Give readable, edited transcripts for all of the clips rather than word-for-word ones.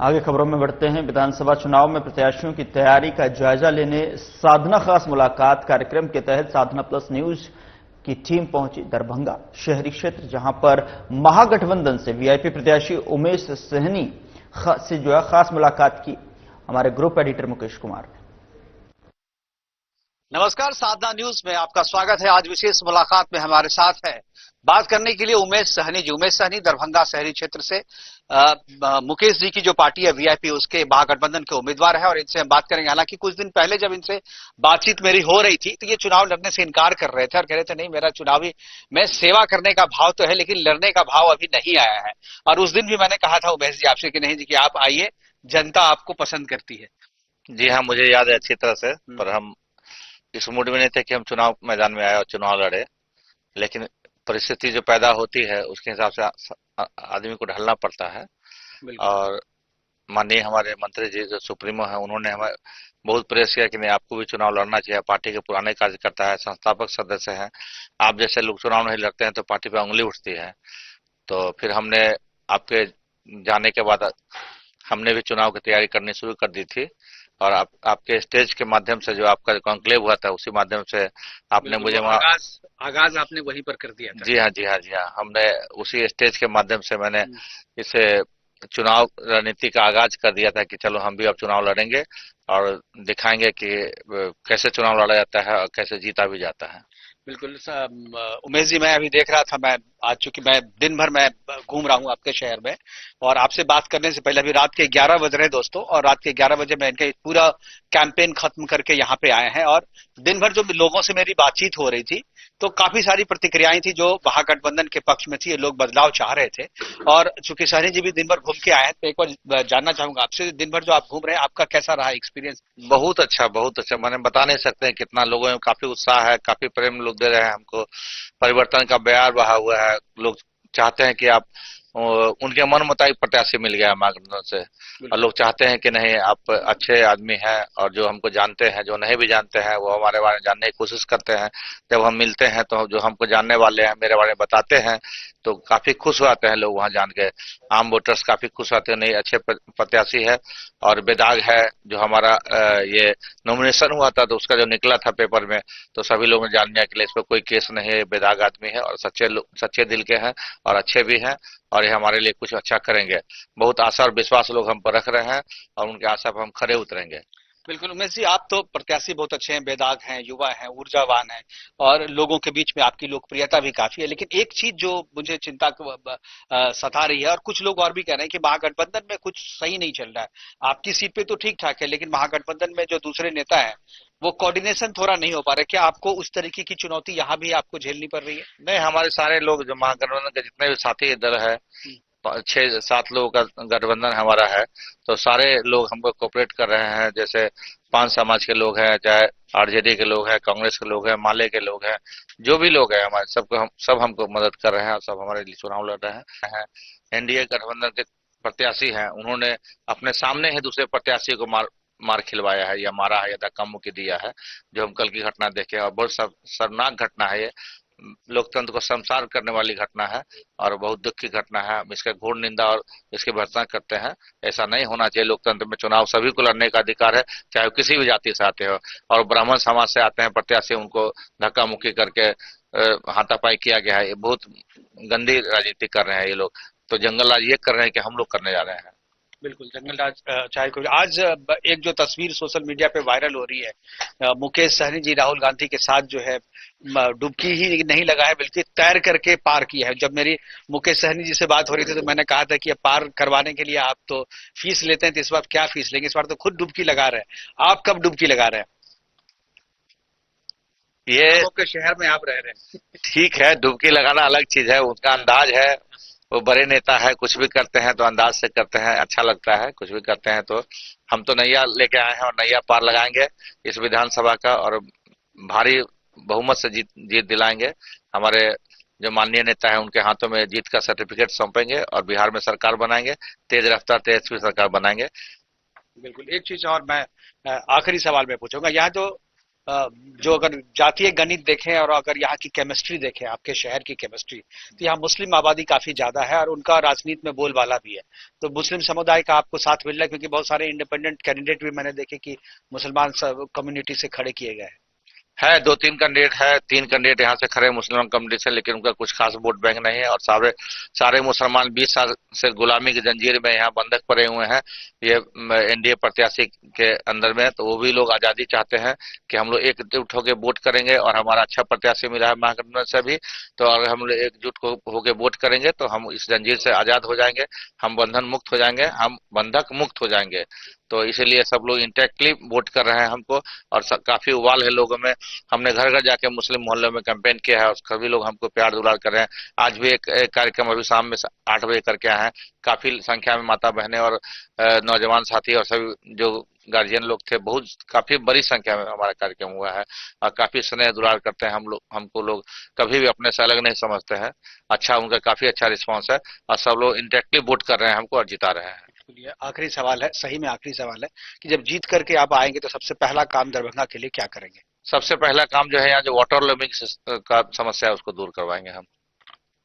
आगे खबरों में बढ़ते हैं। विधानसभा चुनाव में प्रत्याशियों की तैयारी का जायजा लेने साधना खास मुलाकात कार्यक्रम के तहत साधना प्लस न्यूज की टीम पहुंची दरभंगा शहरी क्षेत्र, जहां पर महागठबंधन से वीआईपी प्रत्याशी उमेश सहनी से जो है खास मुलाकात की। हमारे ग्रुप एडिटर मुकेश कुमार ने। नमस्कार, साधना न्यूज में आपका स्वागत है। आज विशेष मुलाकात में हमारे साथ है बात करने के लिए उमेश सहनी जी। उमेश सहनी दरभंगा शहरी क्षेत्र से मुकेश जी की जो पार्टी है वीआईपी, उसके महागठबंधन के उम्मीदवार है और इनसे हम बात करेंगे। हालांकि कुछ दिन पहले जब इनसे बातचीत मेरी हो रही थी तो ये चुनाव लड़ने से इनकार कर रहे थे और कह रहे थे नहीं, मेरा चुनावी में सेवा करने का भाव तो है लेकिन लड़ने का भाव अभी नहीं आया है। और उस दिन भी मैंने कहा था उमेश जी आपसे कि नहीं जी, कि आप आइए, जनता आपको पसंद करती है। जी हाँ, मुझे याद है अच्छी तरह से। पर हम इस मूड में नहीं थे कि हम चुनाव मैदान में आए और चुनाव लड़े, लेकिन परिस्थिति जो पैदा होती है उसके हिसाब से आदमी को ढलना पड़ता है। और माननीय हमारे मंत्री जी जो सुप्रीमो है, उन्होंने हमें बहुत प्रेस किया कि नहीं, आपको भी चुनाव लड़ना चाहिए। पार्टी के पुराने कार्यकर्ता है, संस्थापक सदस्य हैं, आप जैसे लोग चुनाव नहीं लड़ते हैं तो पार्टी पे उंगली उठती है। तो फिर हमने आपके जाने के बाद हमने भी चुनाव की तैयारी करनी शुरू कर दी थी और आपके स्टेज के माध्यम से जो आपका कॉन्क्लेव हुआ था उसी माध्यम से आपने मुझे आगाज आपने वहीं पर कर दिया था। जी हाँ, जी हाँ, जी हाँ, हमने उसी स्टेज के माध्यम से मैंने इसे चुनाव रणनीति का आगाज कर दिया था कि चलो हम भी अब चुनाव लड़ेंगे और दिखाएंगे कि कैसे चुनाव लड़ा जाता है और कैसे जीता भी जाता है। बिल्कुल उमेश जी, मैं अभी देख रहा था, मैं आज चूंकि मैं दिन भर मैं घूम रहा हूं आपके शहर में और आपसे बात करने से पहले अभी रात के 11 बज रहे दोस्तों, और रात के 11 बजे मैं इनका पूरा कैंपेन खत्म करके यहाँ पे आए हैं। और दिन भर जो लोगों से मेरी बातचीत हो रही थी तो काफी सारी प्रतिक्रियाएं थी जो महागठबंधन के पक्ष में थी। ये लोग बदलाव चाह रहे थे और चूंकि सहनी जी भी दिन भर घूम के आए हैं तो एक बार जानना चाहूंगा आपसे, दिन भर जो आप घूम रहे हैं आपका कैसा रहा एक्सपीरियंस? बहुत अच्छा, बहुत अच्छा। मैंने बता नहीं सकते हैं कितना लोगों में काफी उत्साह है, काफी प्रेम लोग दे रहे हैं हमको। परिवर्तन का बयार बहा हुआ है। लोग चाहते हैं कि आप उनके मन मुताबिक प्रत्याशी मिल गया महागठबंधन से, और लोग चाहते हैं कि नहीं, आप अच्छे आदमी हैं और जो हमको जानते हैं, जो नहीं भी जानते हैं वो हमारे बारे में जानने की कोशिश करते हैं। जब हम मिलते हैं तो जो हमको जानने वाले हैं मेरे बारे में बताते हैं तो काफी खुश होते हैं लोग वहां जान के। आम वोटर्स काफी खुश होते हैं, नहीं अच्छे प्रत्याशी है। और बेदाग है जो हमारा ये नॉमिनेशन हुआ था तो उसका जो निकला था पेपर में तो सभी लोगों ने जान लिया कि इस पर कोई केस नहीं है, बेदाग आदमी है और सच्चे दिल के हैं और अच्छे भी हैं और ये हमारे लिए कुछ अच्छा करेंगे। बहुत आशा और विश्वास लोग हम पर रख रहे हैं और उनके आशा पर हम खरे उतरेंगे। बिल्कुल उमेश जी, आप तो प्रत्याशी बहुत अच्छे हैं, बेदाग हैं, युवा हैं, ऊर्जावान हैं और लोगों के बीच में आपकी लोकप्रियता भी काफी है। लेकिन एक चीज जो मुझे चिंता सता रही है और कुछ लोग और भी कह रहे हैं कि महागठबंधन में कुछ सही नहीं चल रहा है। आपकी सीट पे तो ठीक ठाक है लेकिन महागठबंधन में जो दूसरे नेता है वो कोऑर्डिनेशन थोड़ा नहीं हो पा रहा है। क्या आपको उस तरीके की चुनौती यहाँ भी आपको झेलनी पड़ रही है? नहीं, हमारे सारे लोग जो महागठबंधन के जितने भी साथी दल है, 6-7 लोगों का गठबंधन हमारा है, तो सारे लोग हमको कोऑपरेट कर रहे हैं। जैसे पान समाज के लोग हैं, चाहे आरजेडी के लोग हैं, कांग्रेस के लोग हैं, माले के लोग हैं, जो भी लोग हैं हमारे सब हमको मदद कर रहे हैं और सब हमारे लिए चुनाव लड़ रहे हैं। एनडीए गठबंधन के प्रत्याशी हैं, उन्होंने अपने सामने ही दूसरे प्रत्याशी को मार खिलवाया है या मारा है या धक्का मुक्की दिया है, जो हम कल की घटना देखे। और बहुत शर्मनाक घटना है ये, लोकतंत्र को शर्मसार करने वाली घटना है और बहुत दुख की घटना है। हम इसका घोर निंदा और इसकी भर्त्सना करते हैं। ऐसा नहीं होना चाहिए। लोकतंत्र में चुनाव सभी को लड़ने का अधिकार है, चाहे वो किसी भी जाति से आते हो। और ब्राह्मण समाज से आते हैं प्रत्याशी, उनको धक्का मुक्की करके हाथापाई किया गया है। ये बहुत गंदी राजनीति कर रहे हैं ये लोग। तो जंगल राज ये कर रहे हैं कि हम लोग करने जा रहे हैं। बिल्कुल जंगल राज चाहे कोई। आज एक जो तस्वीर सोशल मीडिया पे वायरल हो रही है, मुकेश सहनी जी राहुल गांधी के साथ जो है डुबकी ही नहीं लगा है बल्कि तैर करके पार किया है। जब मेरी मुकेश सहनी जी से बात हो रही थी तो मैंने कहा था कि पार करवाने के लिए आप तो फीस लेते हैं, तो इस बार क्या फीस लेंगे? इस बार तो खुद डुबकी लगा रहे हैं। आप कब डुबकी लगा रहे हैं? ये आपके शहर में आप रह रहे हैं। ठीक है, डुबकी लगाना अलग चीज है, उनका अंदाज है। वो बड़े नेता है, कुछ भी करते हैं तो अंदाज से करते हैं, अच्छा लगता है। कुछ भी करते हैं तो हम तो नैया लेके आए हैं और नैया पार लगाएंगे इस विधानसभा का और भारी बहुमत से जीत दिलाएंगे। हमारे जो माननीय नेता है उनके हाथों में जीत का सर्टिफिकेट सौंपेंगे और बिहार में सरकार बनाएंगे, तेज रफ्तार तेजस्वी सरकार बनाएंगे। बिल्कुल। एक चीज और मैं आखिरी सवाल में पूछूंगा, यहाँ जो जो अगर जातीय गणित देखें और अगर यहाँ की केमिस्ट्री देखें, आपके शहर की केमिस्ट्री, तो यहाँ मुस्लिम आबादी काफी ज्यादा है और उनका राजनीति में बोलबाला भी है। तो मुस्लिम समुदाय का आपको साथ मिल रहा है, क्योंकि बहुत सारे इंडिपेंडेंट कैंडिडेट भी मैंने देखे कि मुसलमान कम्युनिटी से खड़े किए गए हैं। 2-3 कैंडिडेट है, 3 कैंडिडेट यहाँ से खड़े मुसलमान कम्युनिटी से, लेकिन उनका कुछ खास वोट बैंक नहीं है और सारे मुसलमान 20 साल से गुलामी की जंजीर में यहाँ बंधक पड़े हुए हैं ये एनडीए प्रत्याशी के अंदर में। तो वो भी लोग आजादी चाहते हैं कि हम लोग एकजुट होकर वोट करेंगे और हमारा अच्छा प्रत्याशी मिला है महागठबंधन से भी, तो अगर हम लोग एकजुट होकर वोट करेंगे तो हम इस जंजीर से आजाद हो जाएंगे, हम बंधन मुक्त हो जाएंगे, हम बंधक मुक्त हो जाएंगे। तो इसीलिए सब लोग इंटेक्टली वोट कर रहे हैं हमको और काफी उबाल है लोगों में। हमने घर घर जाके मुस्लिम मोहल्लों में कैंपेन किया है और सभी लोग हमको प्यार दुलार कर रहे हैं। आज भी एक कार्यक्रम अभी शाम में 8 बजे करके आए हैं। काफी संख्या में माता बहनें और नौजवान साथी और सभी जो गार्जियन लोग थे, काफी बड़ी संख्या में हमारा कार्यक्रम हुआ है और काफी स्नेह दुलार करते हैं हमको लोग कभी भी अपने से अलग नहीं समझते हैं। अच्छा, उनका काफी अच्छा रिस्पॉन्स है और सब लोग इंटेक्टली वोट कर रहे हैं हमको और जिता रहे हैं। आखिरी सवाल है, सही में आखिरी सवाल है कि जब जीत करके आप आएंगे तो सबसे पहला काम दरभंगा के लिए क्या करेंगे? सबसे पहला काम जो है यहाँ जो वाटर लेवलिंग का समस्या है उसको दूर करवाएंगे हम।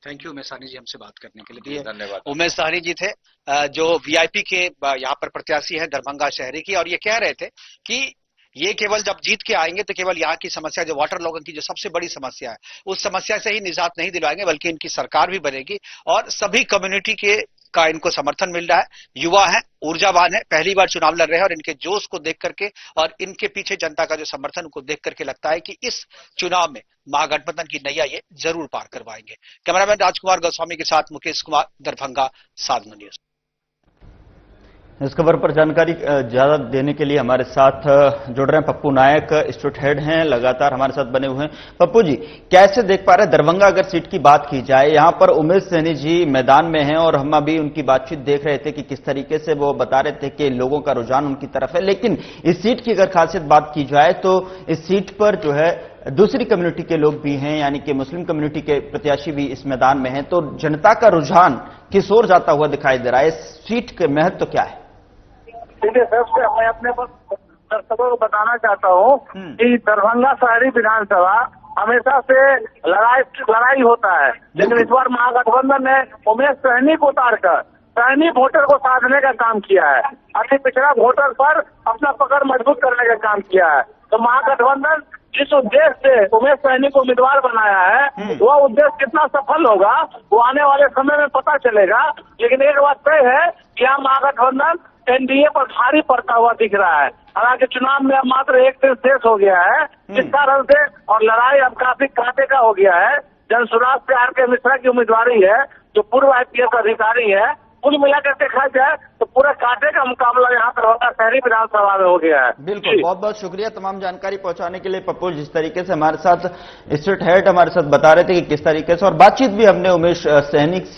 थैंक यू उमेश सहनी जी हमसे बात करने के लिए। धन्यवाद। उमेश सहनी जी थे जो वीआईपी के यहाँ पर प्रत्याशी हैं दरभंगा शहरी की, और ये कह रहे थे कि ये केवल जब जीत के आएंगे तो केवल यहाँ की समस्या जो वाटर लॉगिंग की जो सबसे बड़ी समस्या है उस समस्या से ही निजात नहीं दिलवाएंगे, बल्कि इनकी सरकार भी बनेगी और सभी कम्युनिटी के का इनको समर्थन मिल रहा है। युवा है, ऊर्जावान है, पहली बार चुनाव लड़ रहे हैं और इनके जोश को देख करके और इनके पीछे जनता का जो समर्थन उनको देख करके लगता है कि इस चुनाव में महागठबंधन की नैया ये जरूर पार करवाएंगे। कैमरामैन राजकुमार गोस्वामी के साथ मुकेश कुमार, दरभंगा, साधना न्यूज। इस खबर पर जानकारी ज्यादा देने के लिए हमारे साथ जुड़ रहे हैं पप्पू नायक, स्टेट हेड हैं, लगातार हमारे साथ बने हुए हैं। पप्पू जी, कैसे देख पा रहे हैं दरभंगा अगर सीट की बात की जाए, यहां पर उमेश सहनी जी मैदान में हैं और हम अभी उनकी बातचीत देख रहे थे कि किस तरीके से वो बता रहे थे कि लोगों का रुझान उनकी तरफ है, लेकिन इस सीट की अगर खासियत बात की जाए तो इस सीट पर जो है दूसरी कम्युनिटी के लोग भी हैं, यानी कि मुस्लिम कम्युनिटी के प्रत्याशी भी इस मैदान में हैं, तो जनता का रुझान किस ओर जाता हुआ दिखाई दे रहा है? इस सीट के महत्व तो क्या है? सबसे मैं अपने दर्शकों को बताना चाहता हूँ कि दरभंगा शहरी विधानसभा हमेशा से लड़ाई होता है, लेकिन इस बार महागठबंधन ने उमेश सहनी को उतारकर सहनी वोटर को साधने का काम किया है, अति पिछड़ा वोटर पर अपना पकड़ मजबूत करने का काम किया है। तो महागठबंधन जिस उद्देश्य से उमेश सहनी को उम्मीदवार बनाया है वह उद्देश्य कितना सफल होगा वो आने वाले समय में पता चलेगा। लेकिन एक बात तय है कि यहाँ महागठबंधन एनडीए पर भारी पड़ता हुआ दिख रहा है। हालांकि चुनाव में अब मात्र एक दिन शेष हो गया है, जिस कारण से और लड़ाई अब काफी कांटे का हो गया है। जनसुराज से आर.के. मिश्रा की उम्मीदवारी है जो पूर्व आईपीएस अधिकारी है। कुल मिलाकर देखा जाए तो पूरा कांटे का मुकाबला यहाँ दरभंगा शहरी विधानसभा में हो गया है। बिल्कुल, बहुत बहुत शुक्रिया तमाम जानकारी पहुंचाने के लिए पप्पू। जिस तरीके से हमारे साथ स्टेट हेड हमारे साथ बता रहे थे कि किस तरीके से, और बातचीत भी हमने उमेश सहनी